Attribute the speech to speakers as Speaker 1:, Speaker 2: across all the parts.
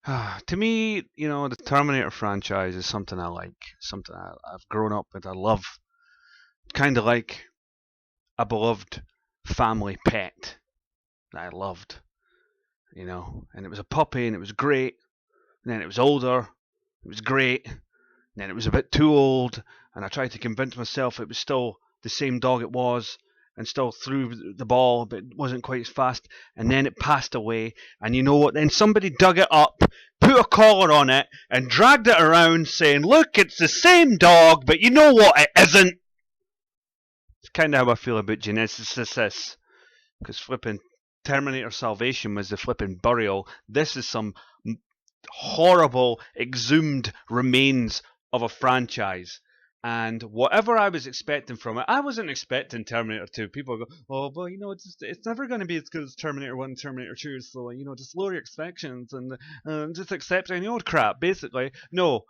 Speaker 1: To me, the Terminator franchise is something I like, something I've grown up with, I love. Kind of like a beloved family pet that I loved, and it was a puppy and it was great, and then it was older, it was great, and then it was a bit too old, and I tried to convince myself it was still the same dog it was, and still threw the ball, but it wasn't quite as fast, and then it passed away, and you know what, then somebody dug it up, put a collar on it, and dragged it around saying, look, it's the same dog, but you know what, it isn't. It's kind of how I feel about Genisys, because flipping Terminator Salvation was the flipping burial. This is some horrible, exhumed remains of a franchise. And whatever I was expecting from it, I wasn't expecting Terminator 2. People go, oh, well, it's never going to be as good as Terminator 1 and Terminator 2, so, just lower your expectations and just accept any old crap, basically. No,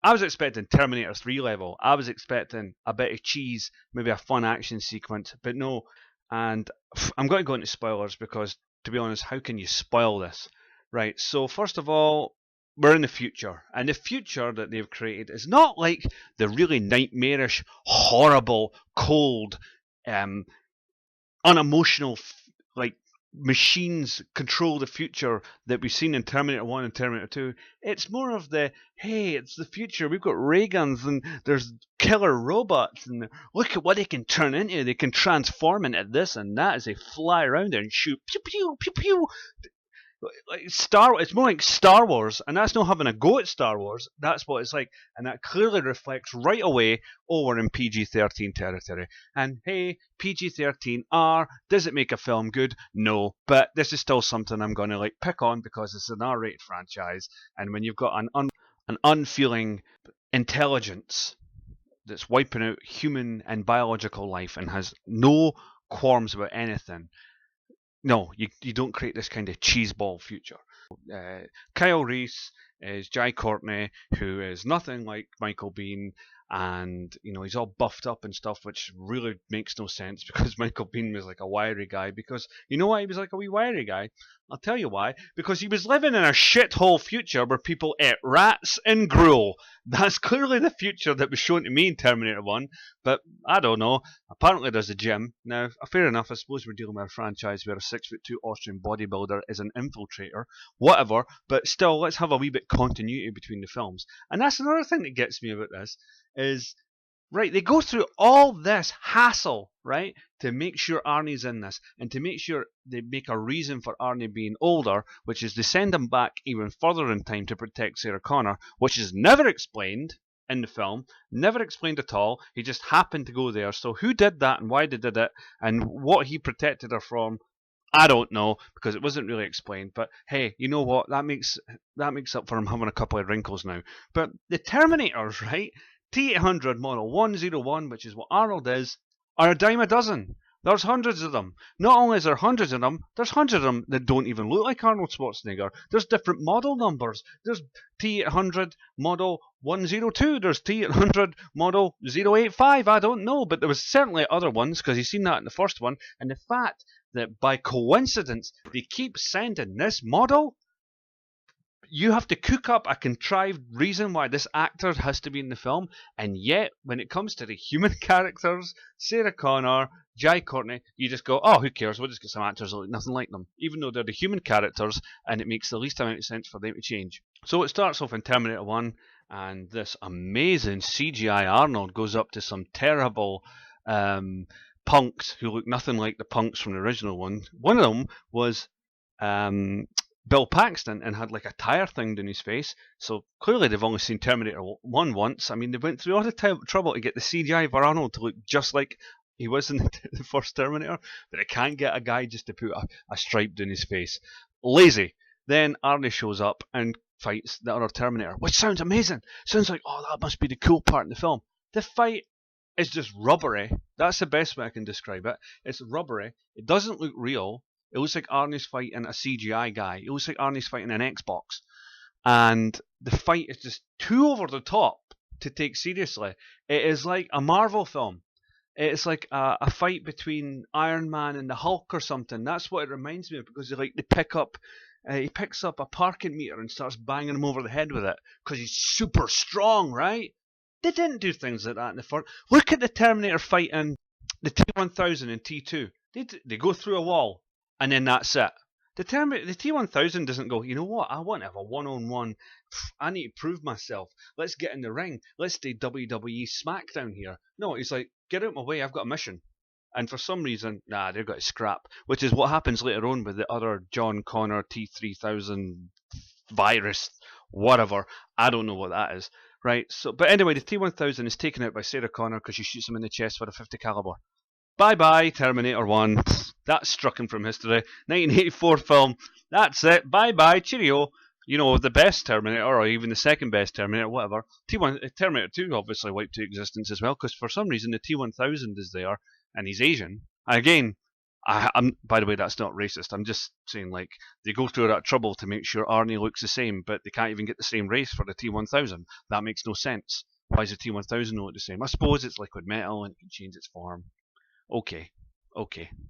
Speaker 1: I was expecting Terminator 3 level. I was expecting a bit of cheese, maybe a fun action sequence, but no. And I'm going to go into spoilers because, to be honest, how can you spoil this? Right, so first of all, we're in the future, and the future that they've created is not like the really nightmarish, horrible, cold, unemotional, like machines control the future that we've seen in Terminator 1 and Terminator 2. It's more of the, hey, it's the future. We've got ray guns and there's killer robots and look at what they can turn into. They can transform into this and that as they fly around there and shoot pew pew pew pew. It's more like Star Wars, and that's not having a go at Star Wars. That's what it's like, and that clearly reflects right away. Oh, we're in PG-13 territory, and hey, PG-13 R. Does it make a film good? No, but this is still something I'm going to pick on because it's an R-rated franchise, and when you've got an unfeeling intelligence that's wiping out human and biological life and has no qualms about anything. No, you don't create this kind of cheeseball future. Kyle Reese is Jai Courtney, who is nothing like Michael Biehn, and he's all buffed up and stuff, which really makes no sense because Michael Biehn was like a wiry guy. Because you know why he was like a wee wiry guy? I'll tell you why. Because he was living in a shithole future where people ate rats and gruel. That's clearly the future that was shown to me in Terminator 1, but I don't know. Apparently there's a gym. Now, fair enough, I suppose we're dealing with a franchise where a 6'2" Austrian bodybuilder is an infiltrator. Whatever, but still, let's have a wee bit continuity between the films. And that's another thing that gets me about this, is right, they go through all this hassle, right, to make sure Arnie's in this, and to make sure they make a reason for Arnie being older, which is they send him back even further in time to protect Sarah Connor, which is never explained in the film, never explained at all. He just happened to go there. So who did that and why they did it, and what he protected her from, I don't know, because it wasn't really explained. But hey, you know what? That makes up for him having a couple of wrinkles now. But the Terminators, right? T800 Model 101, which is what Arnold is, are a dime a dozen. There's hundreds of them. Not only is there hundreds of them, there's hundreds of them that don't even look like Arnold Schwarzenegger. There's different model numbers. There's T800 Model 102. There's T800 Model 085. I don't know, but there was certainly other ones because you've seen that in the first one. And the fact that by coincidence they keep sending this model, you have to cook up a contrived reason why this actor has to be in the film, and yet when it comes to the human characters, Sarah Connor, Jai Courtney, you just go, oh, who cares, we'll just get some actors that look nothing like them, even though they're the human characters, and it makes the least amount of sense for them to change. So it starts off in Terminator 1, and this amazing CGI Arnold goes up to some terrible punks who look nothing like the punks from the original one. One of them was Bill Paxton and had like a tire thing in his face. So clearly they've only seen Terminator 1 once. I mean, they went through all the trouble to get the CGI for Arnold to look just like he was in the first Terminator, but they can't get a guy just to put a stripe down his face. Lazy. Then Arnie shows up and fights the other Terminator, which sounds amazing. Sounds like, oh, that must be the cool part in the film. The fight is just rubbery. That's the best way I can describe it. It's rubbery. It doesn't look real. It looks like Arnie's fighting a CGI guy. It looks like Arnie's fighting an Xbox. And the fight is just too over the top to take seriously. It is like a Marvel film. It's like a fight between Iron Man and the Hulk or something. That's what it reminds me of, because they pick up he picks up a parking meter and starts banging him over the head with it because he's super strong, right? They didn't do things like that in the first. Look at the Terminator fight in the T-1000 and T2. They go through a wall and then that's it. The T-1000 doesn't go, you know what, I want to have a one-on-one. I need to prove myself. Let's get in the ring. Let's do WWE SmackDown here. No, he's like, get out of my way, I've got a mission. And for some reason, nah, they've got to scrap. Which is what happens later on with the other John Connor T-3000 virus, whatever. I don't know what that is. Right, so, but anyway, the T-1000 is taken out by Sarah Connor because she shoots him in the chest with a .50 caliber. Bye-bye, Terminator 1. That's struck him from history. 1984 film. That's it. Bye-bye, cheerio. You know, the best Terminator, or even the second best Terminator, whatever. Terminator 2 obviously wiped out existence as well, because for some reason the T-1000 is there, and he's Asian. And again, by the way, that's not racist. I'm just saying, like, they go through that trouble to make sure Arnie looks the same, but they can't even get the same race for the T-1000. That makes no sense. Why does the T-1000 look the same? I suppose it's liquid metal and it can change its form. Okay,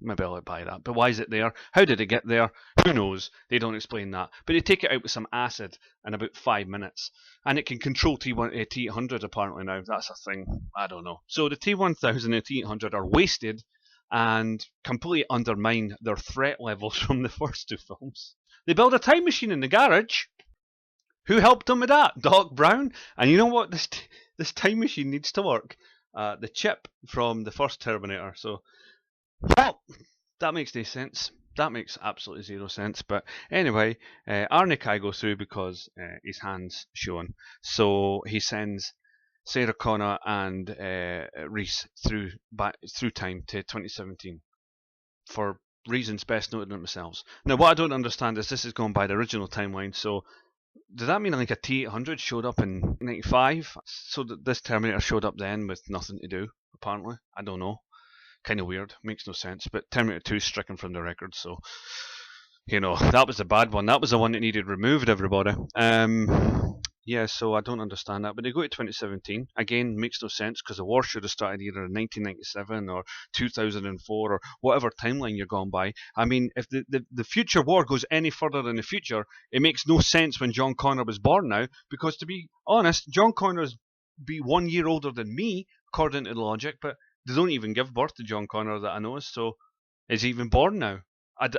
Speaker 1: maybe I'll buy that. But why is it there? How did it get there? Who knows? They don't explain that. But they take it out with some acid in about 5 minutes. And it can control T-800 apparently now. That's a thing. I don't know. So the T-1000 and T-800 are wasted and completely undermine their threat levels from the first two films. They build a time machine in the garage. Who helped them with that? Doc Brown. And you know what? This time machine needs to work. The chip from the first Terminator. So, well, that makes no sense. That makes absolutely zero sense. But anyway, Arnie Kai goes through because his hand's showing. So he sends Sarah Connor and Reese through time to 2017 for reasons best noted themselves. Now, what I don't understand is this is going by the original timeline. So, does that mean like a T-800 showed up in 95? So that this Terminator showed up then with nothing to do, apparently? I don't know. Kind of weird. Makes no sense. But Terminator 2 is stricken from the record, so... You know, that was the bad one. That was the one that needed removed, everybody. Yeah, so I don't understand that. But they go to 2017. Again, makes no sense, because the war should have started either in 1997 or 2004 or whatever timeline you're going by. I mean, if the future war goes any further in the future, it makes no sense when John Connor was born now, because to be honest, John Connor's be 1 year older than me, according to the logic, but they don't even give birth to John Connor that I know, so is he even born now? I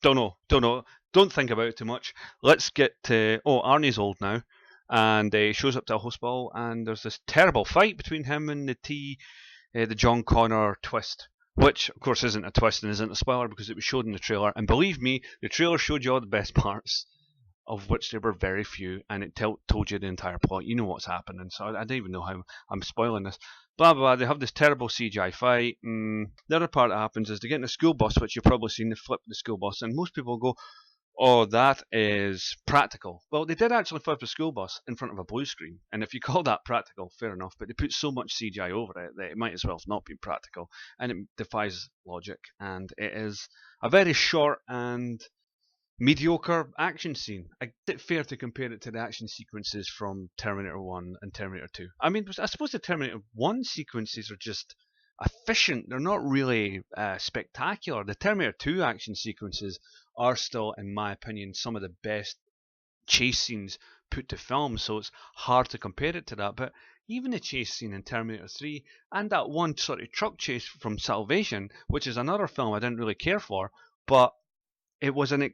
Speaker 1: don't know. Don't think about it too much. Let's get to... Oh, Arnie's old now. And he shows up to a hospital, and there's this terrible fight between him and the John Connor twist. Which, of course, isn't a twist and isn't a spoiler because it was showed in the trailer. And believe me, the trailer showed you all the best parts, of which there were very few, and it told you the entire plot. You know what's happening, so I don't even know how I'm spoiling this. Blah, blah, blah, they have this terrible CGI fight. The other part that happens is they get in a school bus, which you've probably seen, they flip the school bus, and most people go, oh, that is practical. Well, they did actually flip a school bus in front of a blue screen, and if you call that practical, fair enough, but they put so much CGI over it that it might as well have not been practical, and it defies logic, and it is a very short and mediocre action scene. Is it fair to compare it to the action sequences from Terminator 1 and Terminator 2? I mean, I suppose the Terminator 1 sequences are just efficient. They're not really spectacular. The Terminator 2 action sequences are still, in my opinion, some of the best chase scenes put to film, so it's hard to compare it to that. But even the chase scene in Terminator 3 and that one sort of truck chase from Salvation, which is another film I didn't really care for, but it was an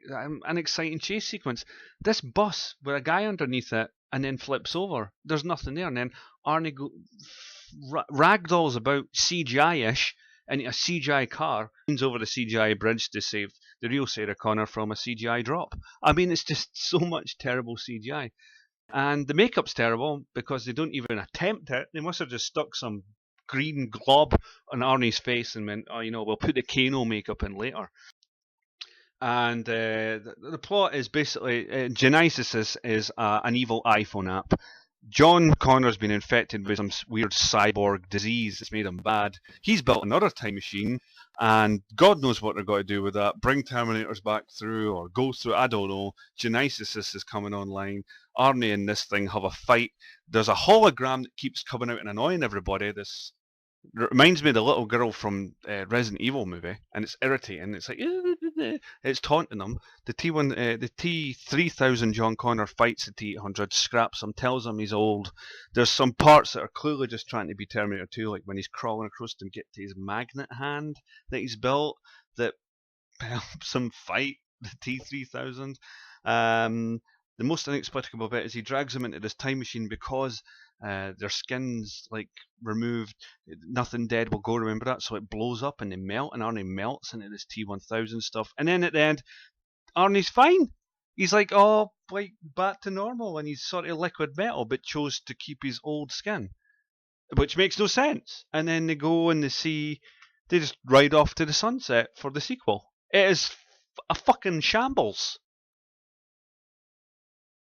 Speaker 1: exciting chase sequence. This bus with a guy underneath it and then flips over. There's nothing there. And then Arnie ragdolls about CGI-ish in a CGI car, leans over the CGI bridge to save the real Sarah Connor from a CGI drop. I mean, it's just so much terrible CGI. And the makeup's terrible because they don't even attempt it. They must have just stuck some green glob on Arnie's face and went, oh, you know, we'll put the Kano makeup in later. And the plot is basically Genisys is an evil iPhone app. John Connor's been infected with some weird cyborg disease that's made him bad. He's built another time machine, and God knows what they're going to do with that. Bring Terminators back through or go through, I don't know. Genisys is coming online. Arnie and this thing have a fight. There's a hologram that keeps coming out and annoying everybody. This It reminds me of the little girl from Resident Evil movie, and it's irritating. It's like it's taunting him. The T3000 John Connor fights the T800, scraps him, tells him he's old. There's some parts that are clearly just trying to be Terminator 2, like when he's crawling across to get to his magnet hand that he's built that helps him fight the T3000. The most inexplicable bit is he drags him into this time machine because their skin's like removed. Nothing dead will go. Remember that? So it blows up and they melt, and Arnie melts into this T1000 stuff. And then at the end, Arnie's fine. He's like, oh, like back to normal, and he's sort of liquid metal, but chose to keep his old skin, which makes no sense. And then they go and they just ride off to the sunset for the sequel. It is a fucking shambles.